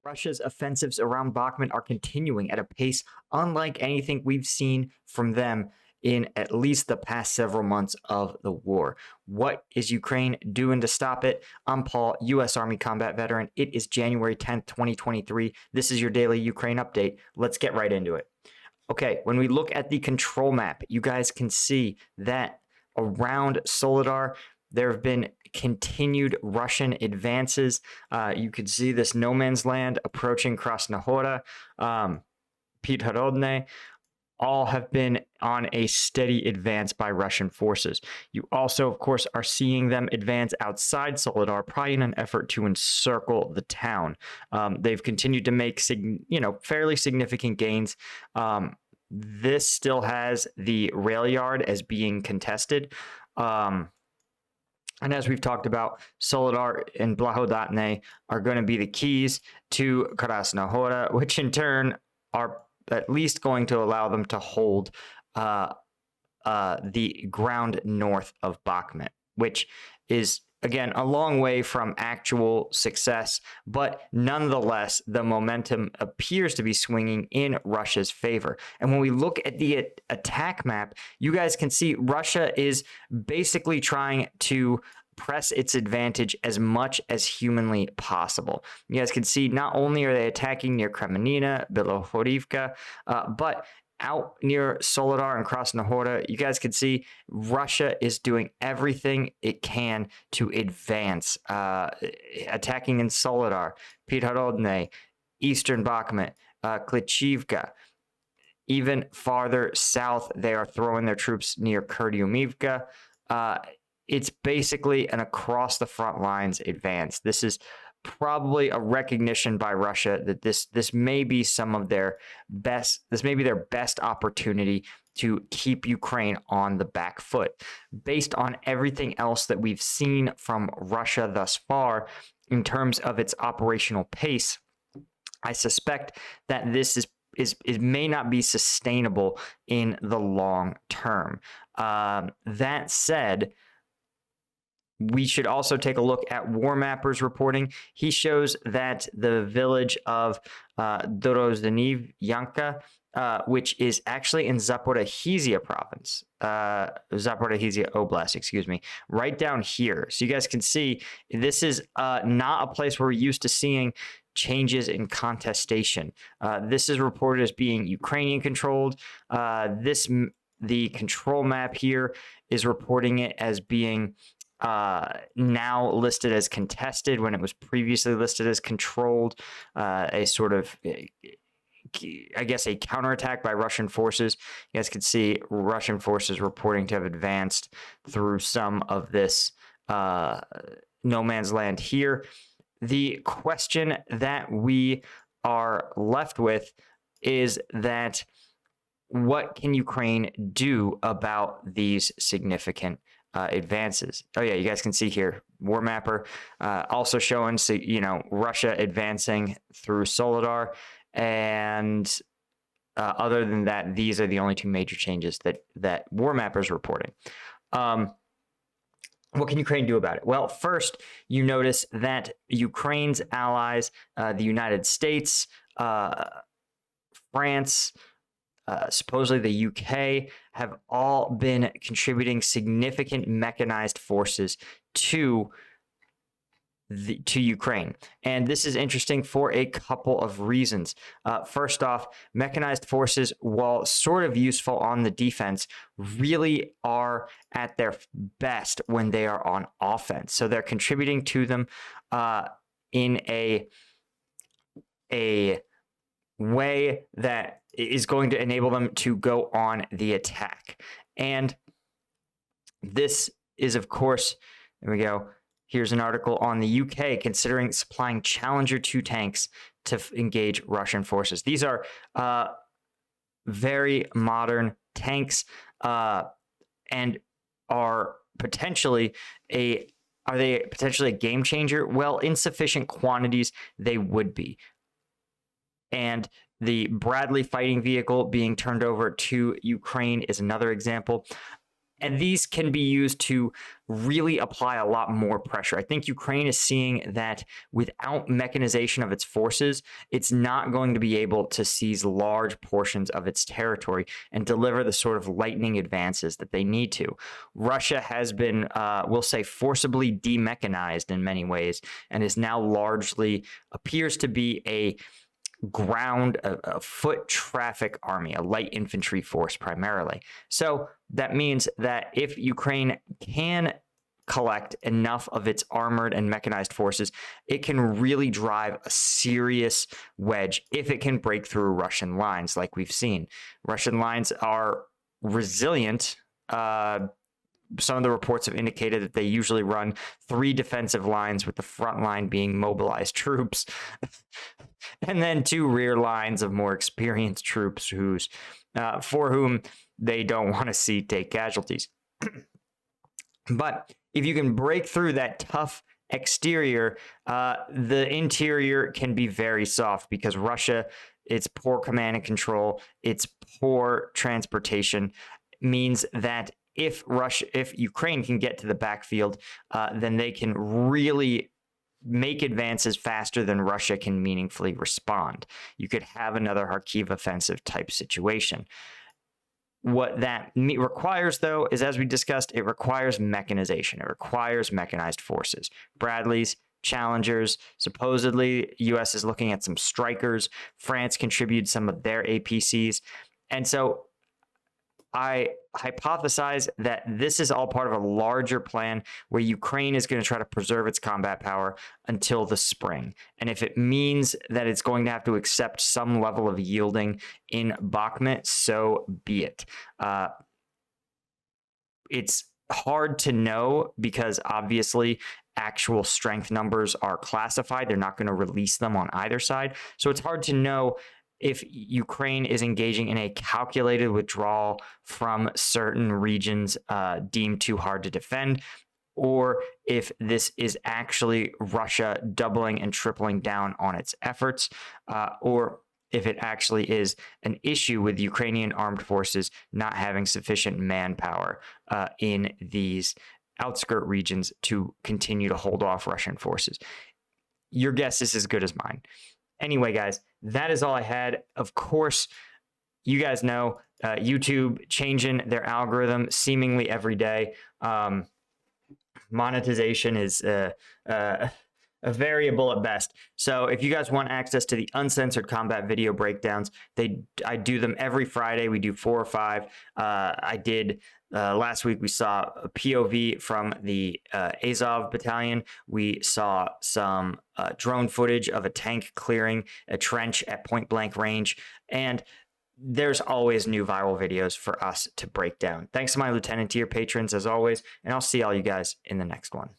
Russia's offensives around Bakhmut are continuing at a pace unlike anything we've seen from them in at least the past several months of the war. What is Ukraine doing to stop it? I'm Paul, U.S. Army combat veteran. It is January 10th, 2023. This is your daily Ukraine update. Let's get right into it. Okay, when we look at the control map, you guys can see that around Soledar, there have been continued Russian advances. You could see this no man's land approaching Krasnohora, Pithorodne, all have been on a steady advance by Russian forces. You also, of course, are seeing them advance outside Soledar, probably in an effort to encircle the town. They've continued to make fairly significant gains. This still has the rail yard as being contested. And as we've talked about, Soledar and Blahodatne are going to be the keys to Krasnohora, which in turn are at least going to allow them to hold the ground north of Bakhmut, which is, again, a long way from actual success, but nonetheless, the momentum appears to be swinging in Russia's favor. And when we look at the attack map, you guys can see Russia is basically trying to press its advantage as much as humanly possible. You guys can see not only are they attacking near Kremenina, Bilohorivka, but out near Soledar and Krasnohora, you guys can see Russia is doing everything it can to advance, attacking in Soledar, Pithorodne, Eastern Bakhmut, Klitschivka. Even farther south, they are throwing their troops near Kurdyumivka. It's basically an across the front lines advance. This is probably a recognition by Russia that this may be some of their best. This may be their best opportunity to keep Ukraine on the back foot. Based on everything else that we've seen from Russia thus far in terms of its operational pace, I suspect that this it may not be sustainable in the long term. That said, we should also take a look at War Mapper's reporting. He shows that the village of Dorozhenivyanka, which is actually in Zaporizhzhia province, Zaporizhzhia Oblast, excuse me, right down here. So you guys can see this is not a place where we're used to seeing changes in contestation. This is reported as being Ukrainian controlled. The control map here is reporting it as being now listed as contested when it was previously listed as controlled. A sort of, I guess, a counterattack by Russian forces. You guys can see Russian forces reporting to have advanced through some of this no man's land here. The question that we are left with is that what can Ukraine do about these significant advances? Oh yeah, you guys can see here, War Mapper also showing, Russia advancing through Soledar, and other than that, these are the only two major changes that War Mapper is reporting. What can Ukraine do about it? Well, first, you notice that Ukraine's allies, the United States, France, supposedly the UK, have all been contributing significant mechanized forces to Ukraine. And this is interesting for a couple of reasons. First off, mechanized forces, while sort of useful on the defense, really are at their best when they are on offense. So they're contributing to them in a way that is going to enable them to go on the attack. And this is, of course, there we go. Here's an article on the UK considering supplying Challenger 2 tanks to engage Russian forces. These are very modern tanks and are potentially a game changer? Well, in sufficient quantities, they would be. And the Bradley fighting vehicle being turned over to Ukraine is another example. And these can be used to really apply a lot more pressure. I think Ukraine is seeing that without mechanization of its forces, it's not going to be able to seize large portions of its territory and deliver the sort of lightning advances that they need to. Russia has been, we'll say, forcibly demechanized in many ways, and is now largely appears to be a foot traffic army, a light infantry force primarily. So that means that if Ukraine can collect enough of its armored and mechanized forces, it can really drive a serious wedge if it can break through Russian lines, like we've seen. Russian lines are resilient. Some of the reports have indicated that they usually run 3 defensive lines, with the front line being mobilized troops, and then 2 rear lines of more experienced troops for whom they don't want to see take casualties. But if you can break through that tough exterior, the interior can be very soft, because Russia, its poor command and control, its poor transportation means that if Ukraine can get to the backfield, then they can really make advances faster than Russia can meaningfully respond. You could have another Kharkiv offensive type situation. What that requires, though, is, as we discussed, it requires mechanization. It requires mechanized forces. Bradleys, Challengers. Supposedly, U.S. is looking at some Strikers. France contributed some of their APCs. And so I hypothesize that this is all part of a larger plan where Ukraine is going to try to preserve its combat power until the spring. And if it means that it's going to have to accept some level of yielding in Bakhmut, so be it. It's hard to know, because obviously actual strength numbers are classified. They're not going to release them on either side. So it's hard to know if Ukraine is engaging in a calculated withdrawal from certain regions deemed too hard to defend, or if this is actually Russia doubling and tripling down on its efforts, or if it actually is an issue with Ukrainian armed forces not having sufficient manpower in these outskirt regions to continue to hold off Russian forces. Your guess is as good as mine. Anyway, guys, that is all I had. Of course, you guys know YouTube changing their algorithm seemingly every day. Monetization is a variable at best. So if you guys want access to the uncensored combat video breakdowns, I do them every Friday. We do 4 or 5. I did last week. We saw a POV from the Azov battalion. We saw some drone footage of a tank clearing a trench at point blank range, and there's always new viral videos for us to break down. Thanks to my lieutenant tier patrons as always, and I'll see all you guys in the next one.